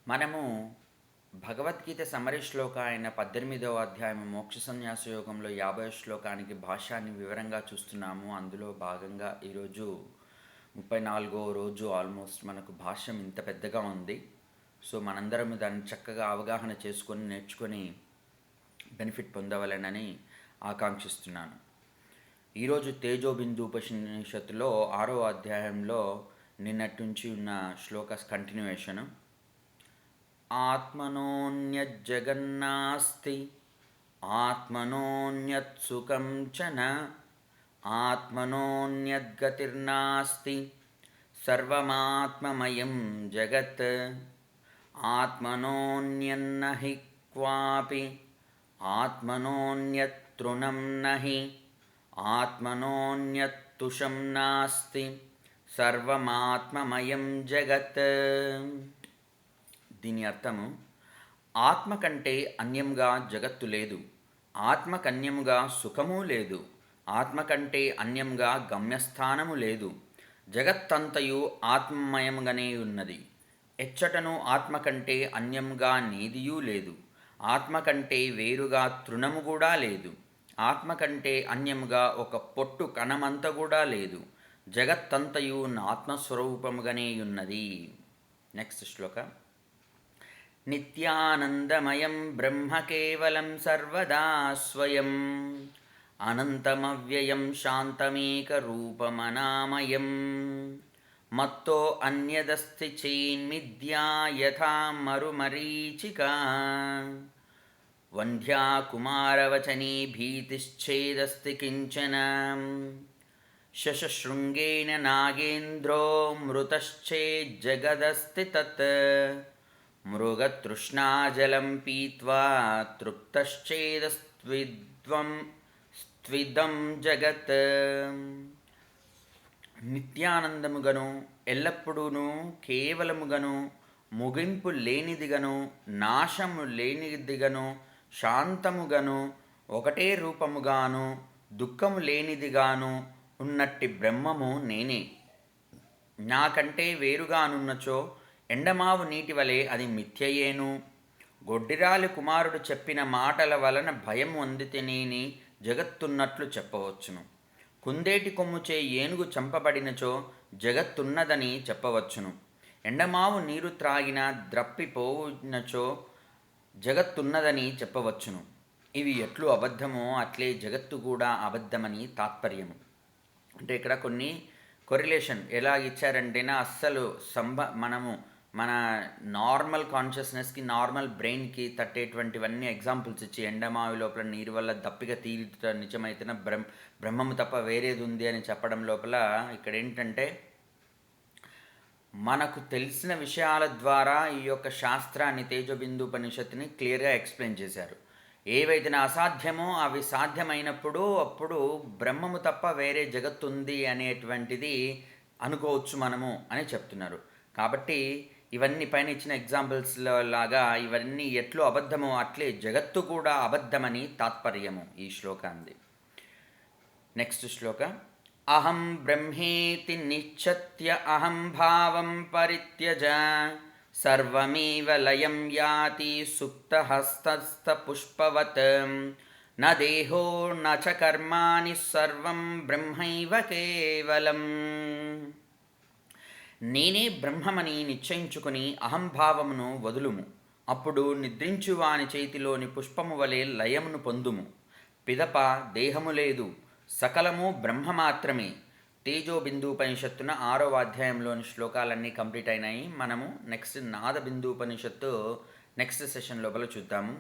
మనము భగవద్గీత సమరి శ్లోక అయిన 18వ అధ్యాయం మోక్ష సన్యాస యోగంలో 50వ శ్లోకానికి భాష్యాన్ని వివరంగా చూస్తున్నాము. అందులో భాగంగా ఈరోజు 34వ రోజు ఆల్మోస్ట్ మనకు భాష్యం ఇంత పెద్దగా ఉంది. సో మనందరం దాన్ని చక్కగా అవగాహన చేసుకొని నేర్చుకొని బెనిఫిట్ పొందవలెనని ఆకాంక్షిస్తున్నాను. ఈరోజు తేజోబిందు ఉపనిషత్తులో 6వ అధ్యాయంలో నిన్నటి నుంచి ఉన్న శ్లోకస్ కంటిన్యూయేషను. ఆత్మనోన్యజ్జగన్నాస్తి ఆత్మనోన్యత్సుఖం చ న ఆత్మనోన్యద్గతిర్నాస్తి సర్వమాత్మమయం జగత్ ఆత్మనోన్యన్న హి క్వాపి ఆత్మనోన్యతృణం నహి ఆత్మనోన్యత్తుషం నాస్తి సర్వమాత్మమయం జగత్. దీని అర్థము, ఆత్మ కంటే అన్యంగా జగత్తు లేదు, ఆత్మకన్యముగా సుఖము లేదు, ఆత్మ కంటే అన్యంగా గమ్యస్థానము లేదు. జగత్తంతయు ఆత్మమయముగానే ఉన్నది. ఎచ్చటను ఆత్మ కంటే అన్యంగా నేదియూ లేదు, ఆత్మ కంటే వేరుగా తృణము కూడా లేదు, ఆత్మ కంటే అన్యముగా ఒక పొట్టు కణమంత కూడా లేదు. జగత్తంతయు ఆత్మస్వరూపముగానే ఉన్నది. నెక్స్ట్ శ్లోక. నిత్యానందమయం బ్రహ్మ కేవలం సర్వదా స్వయం అనంతమవ్యయం శాంతమేకరూపమనామయం మత్తో అన్యదస్తి చేన్మిథ్యా యథా మరుమరీచికా వంధ్యా కుమారవచనే భీతిశ్చేదస్తి కించన శశశృంగేన నాగేంద్రో మృతశ్చేజ్జగదస్తి తత్ మృగతృష్ణాజలం పీత్వా తృప్తశ్చేదస్త్విదం జగత్. నిత్యానందముగను, ఎల్లప్పుడూను కేవలముగను, ముగింపు లేనిదిగను, నాశము లేనిదిగను, శాంతముగను, ఒకటే రూపముగాను, దుఃఖము లేనిదిగాను ఉన్నట్టి బ్రహ్మము నేనే. నాకంటే వేరుగానున్నచో ఎండమావు నీటి వలె అది మిథ్యయేను. గొడ్డిరాలి కుమారుడు చెప్పిన మాటల వలన భయం పొందితేనేని జగత్తున్నట్లు చెప్పవచ్చును. కుందేటి కొమ్ముచే ఏనుగు చంపబడినచో జగత్తున్నదని చెప్పవచ్చును. ఎండమావు నీరు త్రాగిన ద్రప్పిపోవునచో జగత్తున్నదని చెప్పవచ్చును. ఇవి ఎట్లు అబద్ధమో అట్లే జగత్తు కూడా అబద్ధమని తాత్పర్యము. అంటే ఇక్కడ కొన్ని కొరిలేషన్ ఎలా ఇచ్చారంటేనా, అస్సలు మనము మన నార్మల్ కాన్షియస్నెస్కి, నార్మల్ బ్రెయిన్కి తట్టేటువంటివన్నీ ఎగ్జాంపుల్స్ ఇచ్చి, ఎండమావి లోపల నీరు వల్ల దప్పిక తీరుట నిజమైతే బ్రహ్మము తప్ప వేరేది ఉంది అని చెప్పడం లోపల ఇక్కడ ఏంటంటే, మనకు తెలిసిన విషయాల ద్వారా ఈ యొక్క శాస్త్రాన్ని, తేజోబిందు ఉపనిషత్తుని క్లియర్గా ఎక్స్ప్లెయిన్ చేశారు. ఏవైతే అసాధ్యమో అవి సాధ్యమైనప్పుడు అప్పుడు బ్రహ్మము తప్ప వేరే జగత్తు ఉంది అనేటువంటిది అనుకోవచ్చు మనము అని చెప్తున్నారు. కాబట్టి ఇవన్నీ పైన ఇచ్చిన ఎగ్జాంపుల్స్లో లాగా ఇవన్నీ ఎట్లు అబద్ధమో అట్లే జగత్తు కూడా అబద్ధమని తాత్పర్యము ఈ శ్లోకాంది. నెక్స్ట్ శ్లోక. అహం బ్రహ్మేతి నిశ్చత్య అహం భావం పరిత్యజ సర్వమేవ లయం యాతి సుప్తహస్తపుష్పవత్ న దేహో న చ కర్మాణి సర్వం బ్రహ్మైవ కేవలం. నేనే బ్రహ్మమని నిశ్చయించుకుని అహంభావమును వదులుము. అప్పుడు నిద్రించువాని చేతిలోని పుష్పము వలె లయమును పొందుము. పిదప దేహము లేదు, సకలము బ్రహ్మ మాత్రమే. తేజోబిందూపనిషత్తున 6వ అధ్యాయంలోని శ్లోకాలన్నీ కంప్లీట్ అయినాయి. మనము నెక్స్ట్ నాదబిందూపనిషత్తు నెక్స్ట్ సెషన్ లోపల చూద్దాము.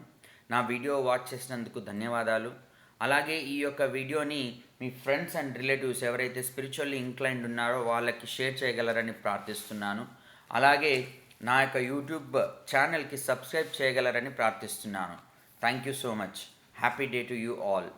నా వీడియో వాచ్ చేసినందుకు ధన్యవాదాలు. అలాగే ఈ యొక్క వీడియోని మీ ఫ్రెండ్స్ అండ్ రిలేటివ్స్ ఎవరైతే స్పిరిచువల్లీ ఇంక్లైన్డ్ ఉన్నారో వాళ్ళకి షేర్ చేయగలరని ప్రార్థిస్తున్నాను. అలాగే నా యొక్క యూట్యూబ్ ఛానల్కి సబ్స్క్రైబ్ చేయగలరని ప్రార్థిస్తున్నాను. Thank you so much. Happy day to you all.